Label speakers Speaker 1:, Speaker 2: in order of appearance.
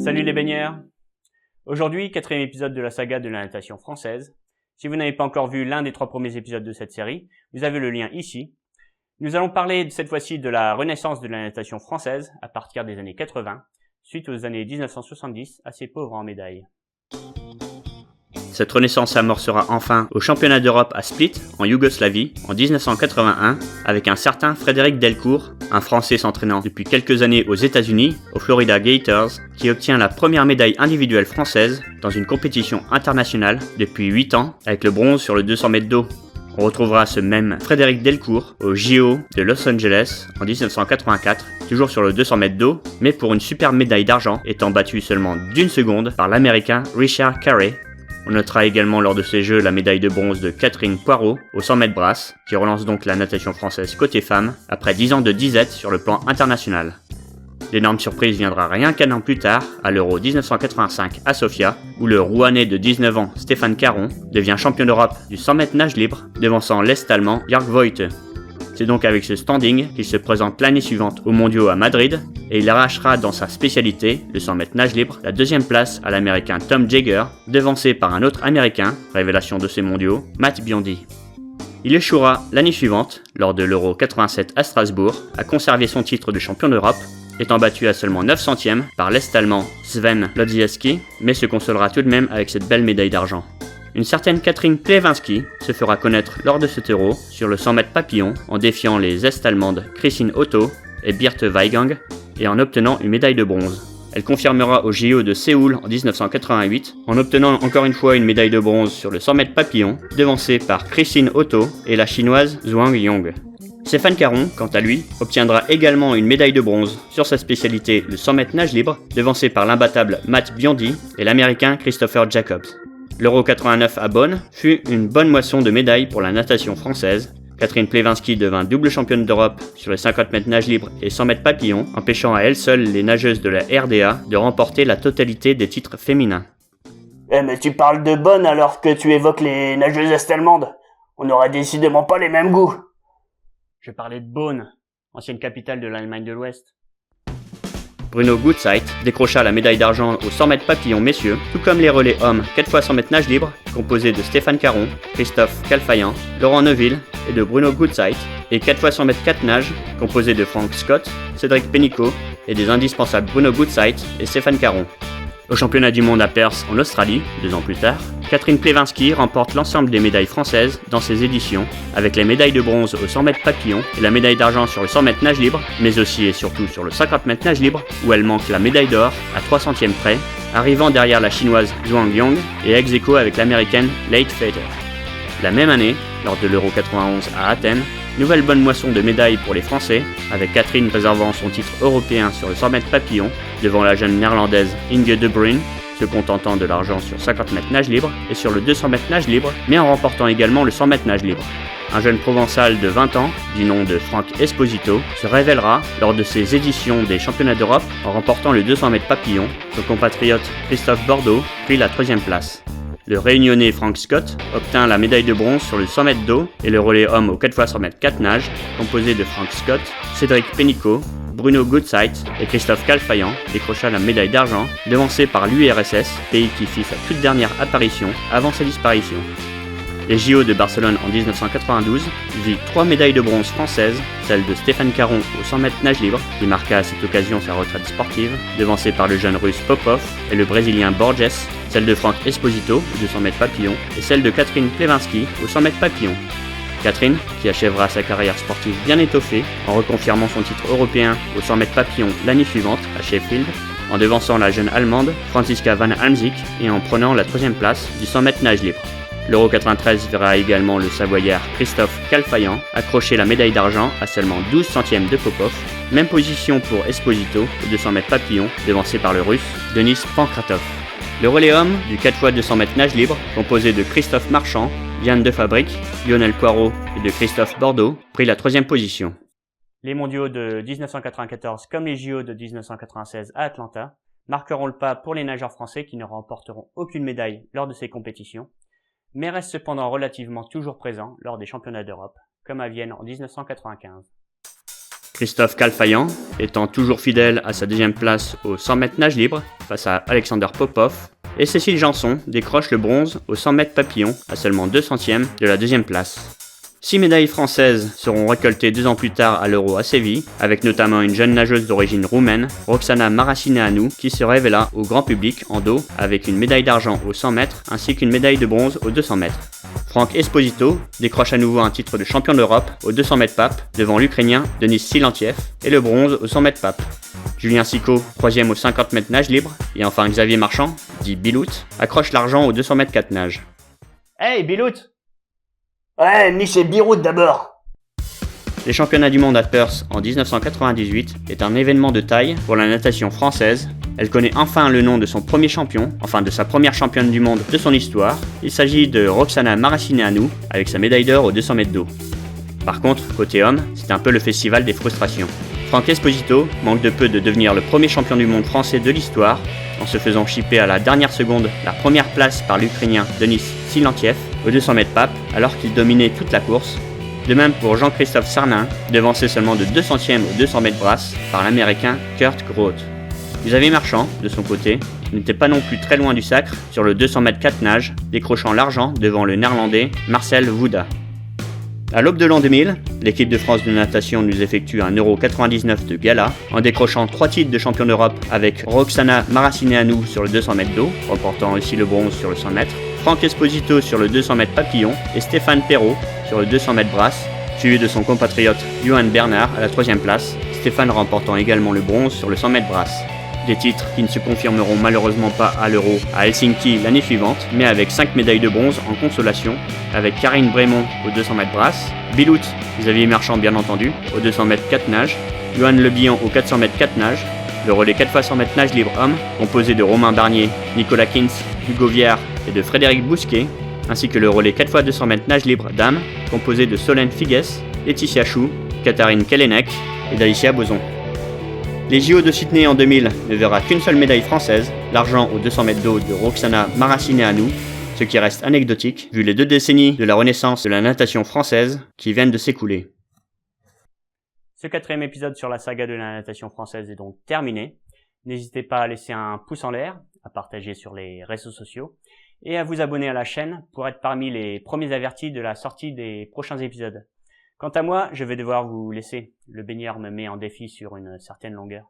Speaker 1: Salut les baigneurs! Aujourd'hui, quatrième épisode de la saga de la natation française. Si vous n'avez pas encore vu l'un des 3 premiers épisodes de cette série, vous avez le lien ici. Nous allons parler cette fois-ci de la renaissance de la natation française à partir des années 80, suite aux années 1970 assez pauvres en médailles. Cette renaissance s'amorcera enfin au championnat d'Europe à Split, en Yougoslavie, en 1981, avec un certain Frédéric Delcourt, un Français s'entraînant depuis quelques années aux États-Unis, aux Florida Gators, qui obtient la première médaille individuelle française dans une compétition internationale depuis 8 ans, avec le bronze sur le 200 mètres d'eau. On retrouvera ce même Frédéric Delcourt au JO de Los Angeles en 1984, toujours sur le 200 mètres d'eau, mais pour une superbe médaille d'argent, étant battu seulement d'1 seconde par l'Américain Richard Carey. On notera également lors de ces Jeux la médaille de bronze de Catherine Poirot au 100 mètres brasse, qui relance donc la natation française côté femmes, après 10 ans de disette sur le plan international. L'énorme surprise viendra rien qu'un an plus tard, à l'Euro 1985 à Sofia, où le Rouennais de 19 ans, Stéphane Caron, devient champion d'Europe du 100 mètres nage libre, devançant l'Est-Allemand Jörg Voigt. C'est donc avec ce standing qu'il se présente l'année suivante aux Mondiaux à Madrid, et il arrachera dans sa spécialité, le 100 mètres nage libre, la 2e place à l'Américain Tom Jaeger, devancé par un autre Américain, révélation de ces Mondiaux, Matt Biondi. Il échouera l'année suivante, lors de l'Euro 87 à Strasbourg, à conserver son titre de champion d'Europe, étant battu à seulement 9 centièmes par l'Est-Allemand Sven Lodziewski, mais se consolera tout de même avec cette belle médaille d'argent. Une certaine Catherine Plewanski se fera connaître lors de cet Euro sur le 100 mètres papillon en défiant les Est-Allemandes Christine Otto et Birte Weigang et en obtenant une médaille de bronze. Elle confirmera au JO de Séoul en 1988 en obtenant encore une fois une médaille de bronze sur le 100 mètres papillon, devancée par Christine Otto et la chinoise Zhuang Yong. Stéphane Caron, quant à lui, obtiendra également une médaille de bronze sur sa spécialité le 100 mètres nage libre, devancé par l'imbattable Matt Biondi et l'américain Christopher Jacobs. L'Euro 89 à Bonn fut une bonne moisson de médailles pour la natation française. Catherine Plewanski devint double championne d'Europe sur les 50 mètres nage libre et 100 mètres papillon, empêchant à elle seule les nageuses de la RDA de remporter la totalité des titres féminins.
Speaker 2: Mais tu parles de Bonn alors que tu évoques les nageuses est-allemandes. On n'aurait décidément pas les mêmes goûts.
Speaker 1: Je parlais de Bonn, ancienne capitale de l'Allemagne de l'Ouest. Bruno Gutzeit décrocha la médaille d'argent au 100 mètres papillon messieurs, tout comme les relais hommes 4 x 100 mètres nage libre, composés de Stéphane Caron, Christophe Calfayan, Laurent Neuville et de Bruno Gutzeit, et 4 x 100 mètres 4 nages, composés de Frank Scott, Cédric Pénicaud et des indispensables Bruno Gutzeit et Stéphane Caron. Au championnat du monde à Perth en Australie, 2 ans plus tard, Catherine Plewanski remporte l'ensemble des médailles françaises dans ces éditions, avec les médailles de bronze au 100 mètres papillon et la médaille d'argent sur le 100 mètres nage libre, mais aussi et surtout sur le 50 mètres nage libre, où elle manque la médaille d'or à 3 centièmes près, arrivant derrière la chinoise Zhuang Yong et ex aequo avec l'américaine Leigh Feather. La même année, lors de l'Euro 91 à Athènes, nouvelle bonne moisson de médailles pour les Français, avec Catherine préservant son titre européen sur le 100 mètres papillon, devant la jeune néerlandaise Inge de Bruyn, se contentant de l'argent sur 50 mètres nage libre et sur le 200 mètres nage libre, mais en remportant également le 100 mètres nage libre. Un jeune provençal de 20 ans, du nom de Franck Esposito, se révélera lors de ses éditions des championnats d'Europe en remportant le 200 mètres papillon. Son compatriote Christophe Bordeaux prit la 3e place. Le réunionnais Frank Scott obtint la médaille de bronze sur le 100 mètres d'eau et le relais homme au 4 x 100 mètres 4 nages, composé de Frank Scott, Cédric Pénicaud, Bruno Gutzeit et Christophe Calfayan décrocha la médaille d'argent, devancé par l'URSS, pays qui fit sa toute dernière apparition avant sa disparition. Les JO de Barcelone en 1992 vit 3 médailles de bronze françaises, celle de Stéphane Caron au 100 mètres nage libre, qui marqua à cette occasion sa retraite sportive, devancé par le jeune russe Popov et le brésilien Borges, celle de Franck Esposito au 200 mètres papillon et celle de Catherine Plewanski au 100 mètres papillon. Catherine, qui achèvera sa carrière sportive bien étoffée en reconfirmant son titre européen au 100 mètres papillon l'année suivante à Sheffield, en devançant la jeune allemande Franziska van Almsick et en prenant la 3e place du 100 mètres nage libre. L'Euro 93 verra également le Savoyard Christophe Calfayan accrocher la médaille d'argent à seulement 12 centièmes de Popov, même position pour Esposito au 200 mètres papillon, devancé par le russe Denis Pankratov. Le relais homme du 4 x 200 mètres nage libre, composé de Christophe Marchand, Yann Defabrique, Lionel Poirot et de Christophe Bordeaux, prit la 3e position. Les mondiaux de 1994 comme les JO de 1996 à Atlanta marqueront le pas pour les nageurs français qui ne remporteront aucune médaille lors de ces compétitions, mais restent cependant relativement toujours présents lors des championnats d'Europe, comme à Vienne en 1995. Christophe Calfaillant étant toujours fidèle à sa deuxième place au 100 mètres nage libre face à Alexander Popov, et Cécile Janson décroche le bronze au 100 mètres papillon à seulement 2 centièmes de la deuxième place. 6 médailles françaises seront récoltées 2 ans plus tard à l'Euro à Séville, avec notamment une jeune nageuse d'origine roumaine, Roxana Maracineanu, qui se révéla au grand public en dos avec une médaille d'argent au 100 mètres ainsi qu'une médaille de bronze aux 200 mètres. Franck Esposito décroche à nouveau un titre de champion d'Europe aux 200 mètres pape devant l'Ukrainien Denis Silantiev et le bronze aux 100 mètres pape. Julien Sicot, 3ème aux 50 mètres nage libre, et enfin Xavier Marchand, dit Bilout, accroche l'argent aux 200 mètres 4 nage. Hey Bilout!
Speaker 2: Ouais, Michel Birout d'abord.
Speaker 1: Les championnats du monde à Perth en 1998 est un événement de taille pour la natation française. Elle connaît enfin le nom de son premier champion, enfin de sa première championne du monde de son histoire. Il s'agit de Roxana Maracineanu avec sa médaille d'or aux 200 mètres d'eau. Par contre, côté homme, c'est un peu le festival des frustrations. Franck Esposito manque de peu de devenir le premier champion du monde français de l'histoire en se faisant chipper à la dernière seconde la première place par l'Ukrainien Denis Silantiev aux 200 mètres pape alors qu'il dominait toute la course. De même pour Jean-Christophe Sarnin, devancé seulement de 2 centièmes aux 200 mètres brasse par l'américain Kurt Groth. Xavier Marchand, de son côté, n'était pas non plus très loin du sacre sur le 200 mètres 4 nage, décrochant l'argent devant le néerlandais Marcel Wouda. À l'aube de l'an 2000, l'équipe de France de natation nous effectue un Euro 99 de gala en décrochant 3 titres de champion d'Europe avec Roxana Maracineanu sur le 200 mètres d'eau, remportant aussi le bronze sur le 100 mètres, Franck Esposito sur le 200 mètres papillon et Stéphane Perrault sur le 200 mètres brasse, suivi de son compatriote Johan Bernard à la 3ème place, Stéphane remportant également le bronze sur le 100 mètres brasse. Des titres qui ne se confirmeront malheureusement pas à l'Euro à Helsinki l'année suivante, mais avec 5 médailles de bronze en consolation, avec Karine Brémond aux 200 mètres brasse, Bilout, Xavier Marchand bien entendu, aux 200 mètres 4 nage, Johan Le Bihan aux 400 mètres 4 nage, le relais 4x100 mètres nage libre homme, composé de Romain Barnier, Nicolas Kins, Hugo Viard et de Frédéric Bousquet, ainsi que le relais 4x200 mètres nage libre dame, composé de Solène Figues, Laetitia Chou, Katharine Kellenek et d'Alicia Boson. Les JO de Sydney en 2000 ne verra qu'une seule médaille française, l'argent aux 200 mètres d'eau de Roxana Maracineanu, ce qui reste anecdotique vu les 2 décennies de la renaissance de la natation française qui viennent de s'écouler. Ce 4e épisode sur la saga de la natation française est donc terminé. N'hésitez pas à laisser un pouce en l'air, à partager sur les réseaux sociaux et à vous abonner à la chaîne pour être parmi les premiers avertis de la sortie des prochains épisodes. Quant à moi, je vais devoir vous laisser. Le baigneur me met en défi sur une certaine longueur.